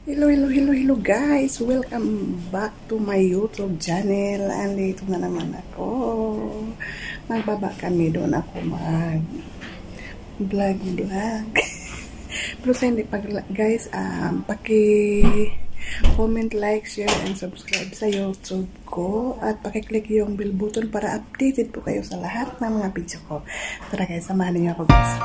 Hello guys! Welcome back to my YouTube channel. Andito na naman ako. Magbaba kami doon ako vlog. Pero sa hindi pag guys, paki-comment, like, share, and subscribe sa YouTube ko. At paki-click yung bell button para updated po kayo sa lahat ng mga video ko. Tara guys, samahan niyo ako guys.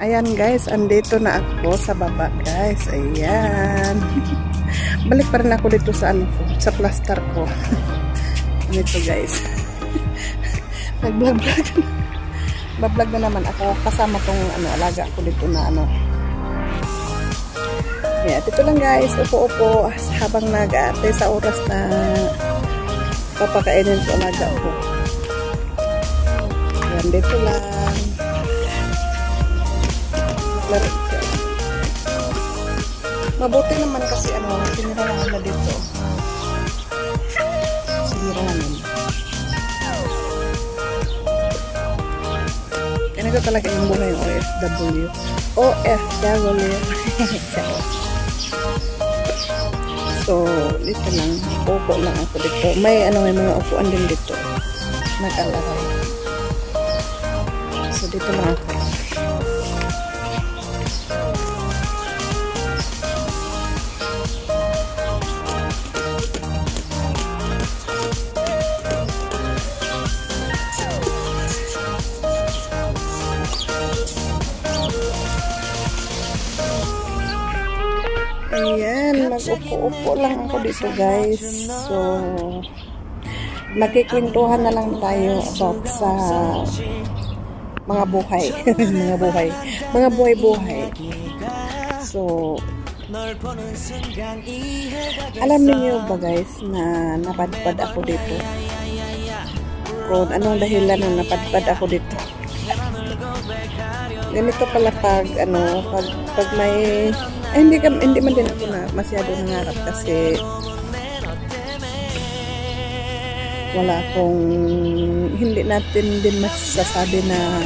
Ayan guys, andito na ako sa baba guys. Ayan. Balik pa rin ako dito sa sa plaster ko. Dito guys. Nag-vlog. Bablog na naman ako kasama tong alaga ko dito na Yeah, dito lang guys, upo-upo habang nag-aantay sa oras na papakainin ko alaga ko. Ayan, dito lang. Mabuti naman kasi sinira naman na dito. Sinira naman. Ganito talaga yung buhay ng OFW. So, dito lang. Upo lang ako dito. May mga upuan din dito. Nag-alakay. So, dito lang ako. Ayan, mag-upo-upo lang ako dito guys. So, magkikwentuhan na lang tayo about sa mga buhay. mga buhay-buhay. So, alam niyo ba guys na napadpad ako dito? Kung anong dahilan na napadpad ako dito? Ganito pala pag may hindi man din ako na masyado nangarap kasi wala akong hindi natin din masasabi na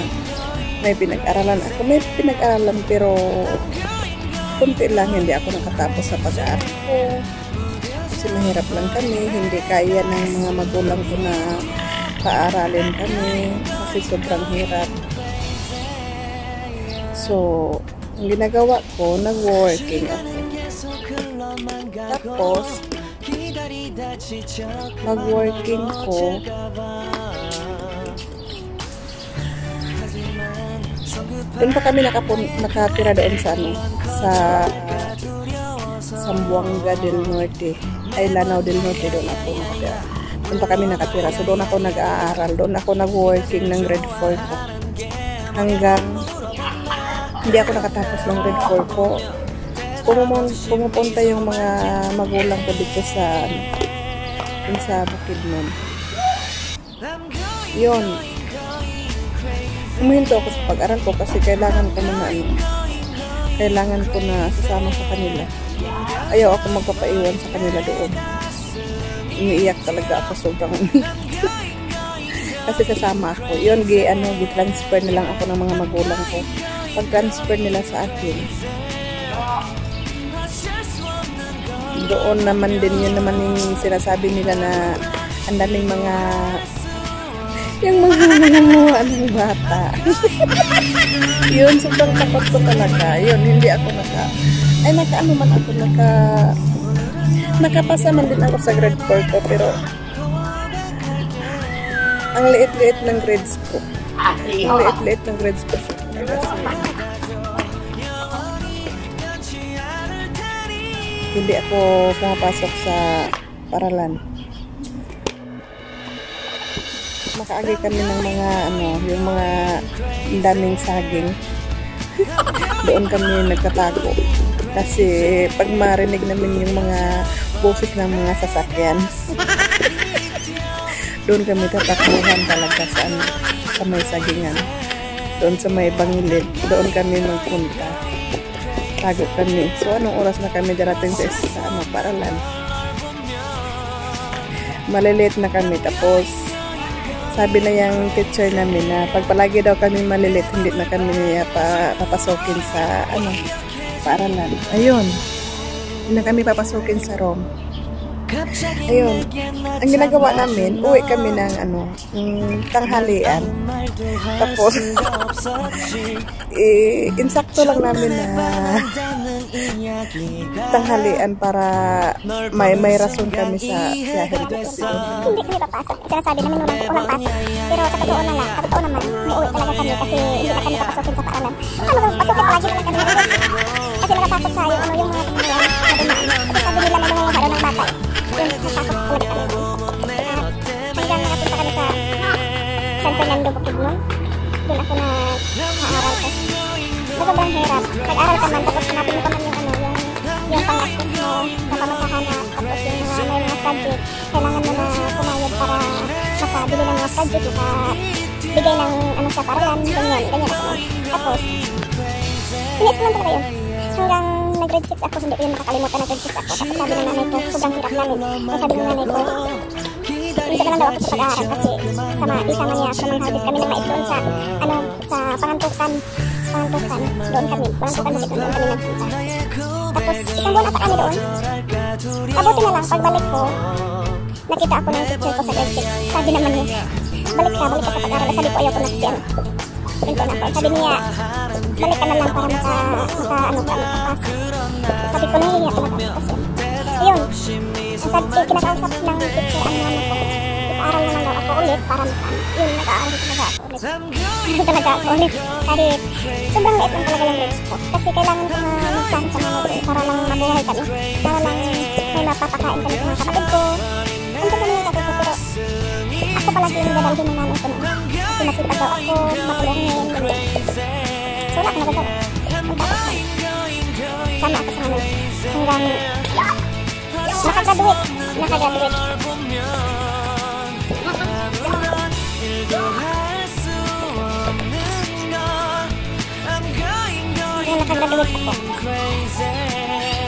may pinag-aralan ako. May pinag-aralan pero kunti lang, hindi ako nakatapos sa pag-aaral ko kasi mahirap lang kami, hindi kaya ng mga magulang ko na paaralin kami kasi sobrang hirap. So ang ginagawa ko, nag-working ako. Tapos, nag-working ko. Doon pa kami nakatira doon sa Zamboanga del Norte. Ay, Lanao del Norte, doon ako nakatira. Doon pa kami nakatira. So, doon ako nag-aaral. Doon ako nag-working ng grade 4 ko. Hanggang hindi ako nakatapos ng grade 4 ko. Pumupunta yung mga magulang ko dito sa Bukidnon. Yun. Huminto ako sa pag-aral ko kasi kailangan ko na sasama sa kanila. Ayaw ako magpapaiwan sa kanila doon. Umiiyak talaga ako sobrang kasi sasama ako. Yun, gi-transfer na lang ako ng mga magulang ko. Pag-transfer nila sa akin, doon naman din yun naman yung sinasabi nila na ang daming yung mga bata. Yun, sobrang takot ko talaga. Yun, hindi ako nakapasa man din ako sa grade 4 ko, pero ang liit-liit ng grades ko. Hindi ako pumapasok sa paralan. Makaagi kami ng yung mga daming saging. Doon kami nagtatago. Kasi pag marinig namin yung mga boses ng mga sasakyan, doon kami tatakbuhan talaga sa may sagingan. Doon sa may bangilid, doon kami magpunta. tago kami. So, anong oras na kami darating sa paaralan? Malilate na kami. Tapos, sabi na yung teacher namin na pag palagi daw kami malilate, hindi na kami papasokin sa paaralan. Ayun. Hindi na kami papasukin sa room. Ayun. Ang ginagawa namin, uwi kami ng tanghalian. Tapos, insakto lang namin na tanghalian para may rason kami sa biyahe. Hindi kami papasok. Sinasabi namin walang pasok. Pero sa totoo naman, may uwi talaga kami kasi hindi na kami papasokin sa paaralan. Pasukin palagi naman kami. Kasi nakatakot sa yung mga kasamayan na dumaan. Kasi sabi nila may mga haro ng bata. Yun, nakatakot talaga kami. Hanggang nakapunta kami sa San Fernando Bukidnon. Doon ako na-aaral ko. Na sobrang hirap. Nag-aral ka man, tapos hanapin mo pa man yung pangastos mo na pamatahanap. Tapos yung may mga project, kailangan mo na pumayag para makabili ng mga project, makabigay ng sa paralan, ganyan ako. Tapos, inis ko lang talaga yun. Hanggang nag-grade 6 ako, hindi ko yun makakalimutan na grade 6 ako. Tapos sabi ng nanay ko, sobrang hirap namin. Sabi ng nanay ko, dito na lang daw ako sa pag-aaral kasi isama niya ako ng harvest kami ng mais doon sa pangantukan. Doon kami, pangantukan doon kami nagpunta. Tapos isang buwan ata kami doon. Kabuti na lang, pagbalik ko, nakita ako ng teacher ko sa grade 6. Sabi naman niya, balik ka sa pag-aaral. Sabi ko, ayaw ko na kasi sabi niya, balik ka na lang para makapasok. Sabi ko, nahihiya ko na kasi. Ayun, kinakausap ng teacher ang mama ko. Ipaaral na lang daw ako ulit para yun, nag-aaral talaga ako ulit. Kahit sobrang liit lang talaga yung grades ko. Kasi kailangan ko magsahin sa mga ulit para lang mabuhay kami. Para lang may mapapakain kami sa mga kapatid ko. Ang ganda yung kapatid ko, pero ako palagi yung dadalhin ng nanay ko na. Kasi masipag daw ako, matulungin, ganyan. So wala ko nagagawa. Magtapos lang. Sama ako sa nanay. Hanggang nakagraduate. Nakagraduate ako.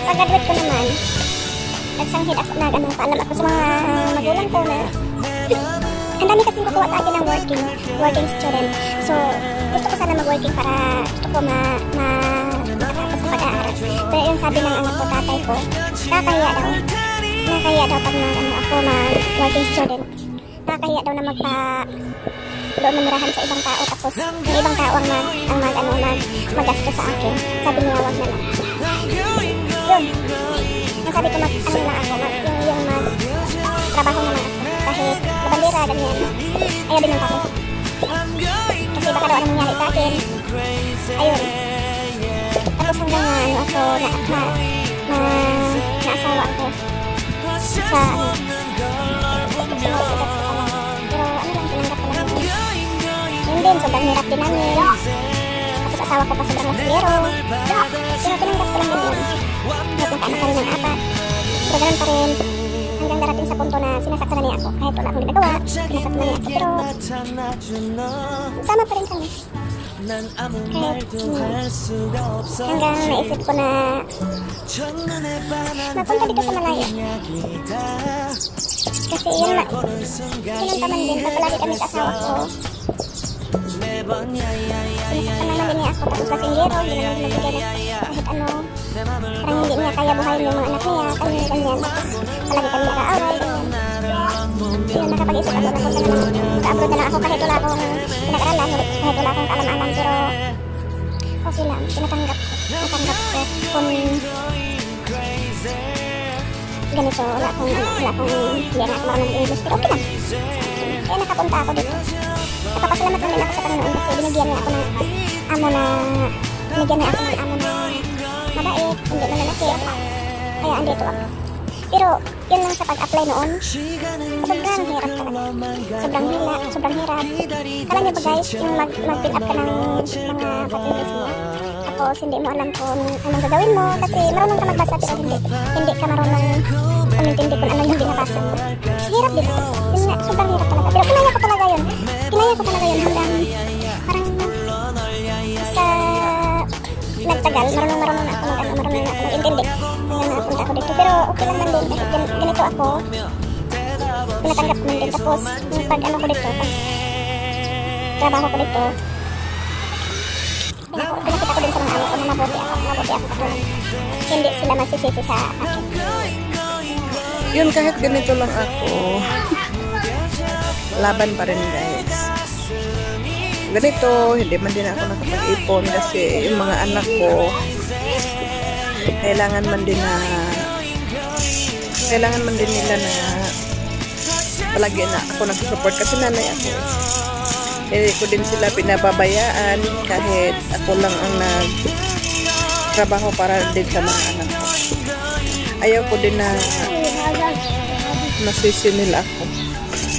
Pag-graduate ko naman, nagsanghid ako, paalam ako sa mga magulang ko na ang dami kasing kukuha sa akin ng working student. So, gusto ko sana mag-working para gusto ko makatapos sa pag-aaral. Pero yung sabi ng anak ko, tatay ko, nakakahiya daw pag ako mag-working student. Nakakahiya daw na doon manirahan sa ibang tao, tapos yung ibang tao ang magasto sa akin. Sabi niya, wag na lang. Yun. Nasabi ko lang ako, yung trabaho naman ako. Kahit labandera, ganyan. Ayaw din ng tatay. Kasi baka daw anong nangyari sa akin. Ayun. Tapos hanggang ako, naasawa ako sa din, sobrang hirap din namin. Tapos asawa ko pa sobrang laspero. Pero tinanggap ko lang din yun. Kahit nagkaanak kami ng 4. Pero ganun pa rin. Hanggang darating sa punto na sinasaktan na niya ako. Kahit wala akong ginagawa, sinasaktan na niya ako. Pero sama pa rin kami. Kahit hanggang naisip ko na mapunta dito sa Malaya. Kasi yun kinuntaman din. Pagpalagi kami sa asawa ko. Sinasaktan naman din niya ako, tapos kasinggero, hindi naman nabigyan kahit parang hindi niya kaya buhayin yung mga anak niya, ganyan. Palagi kami nakaaway, ganyan. Yun, nakapag-isip ako na kung saan mag-abroad na lang ako kahit wala akong pinag-aralan, kahit wala akong kaalam-alam, pero okay lang, natanggap ko kung ganito, wala akong hindi na ako marunong English, pero okay lang. Kaya nakapunta ako dito. Napapasalamat namin ako sa Panginoon kasi binigyan niya ako ng amo na mabait, hindi mananakit. Kaya andito ako. Pero yun lang sa pag-apply noon, sobrang hirap talaga. Sobrang hirap. Kala niyo ba guys, yung mag-fill up ka ng mga facilities mo, tapos hindi mo alam kung anong gagawin mo kasi marunong ka magbasa pero hindi ka marunong umintindi kung ano yung binabasa mo. Hirap din ako. Yun nga, sobrang hirap talaga. Pero kinaya ko talaga yun hanggang parang sa nagtagal, marunong na ako na ako mag-intindi. Kaya napunta ako dito. Pero okay lang man din kahit ganito ako. Pinatanggap man din. Tapos, pag ano ko dito, pag trabaho ko dito, pinakita ko din sa mga anak ko na mabuti ako katulad. Hindi sila magsisisi sa akin. Yun, kahit ganito lang ako, laban pa rin guys. Ganito, hindi man din ako nakapag-ipon kasi yung mga anak ko, kailangan man din nila na palagi na ako nag-support kasi nanay ako. Hindi ko din sila pinababayaan kahit ako lang ang nagtrabaho para din sa mga anak ko. Ayaw ko din na nasisi nila ako.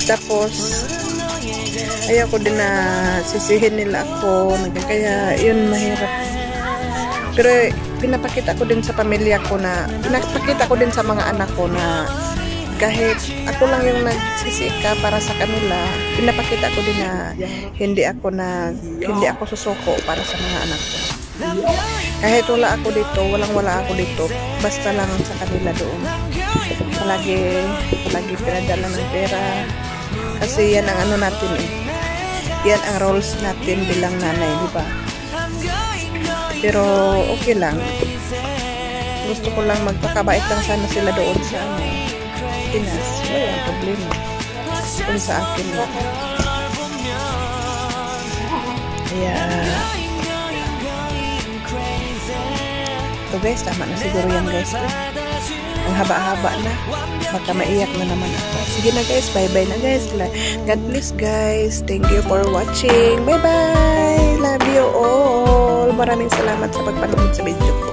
Tapos ayaw ko din na sisihin nila ako. Kaya yun mahirap. Pero pinapakita ko din sa pamilya ko na, pinapakita ko din sa mga anak ko na kahit ako lang yung nagsisika para sa kanila, pinapakita ko din na hindi ako susuko para sa mga anak ko. Kahit wala ako dito, wala ako dito, basta lang sa kanila doon. Palagi pinadala ng pera. Kasi yan ang ano natin eh. Yan ang roles natin bilang nanay, di ba? Pero okay lang. Gusto ko lang magpakabait lang sana sila doon sa Pinas. Wala problema. Kung sa akin lang. Kaya so guys, tama na siguro yan guys. Ang haba-haba na. Baka maiyak na naman ako. Sige na guys, bye-bye na guys. God bless guys. Thank you for watching. Bye-bye. Love you all. Maraming salamat sa pagpanood sa video ko.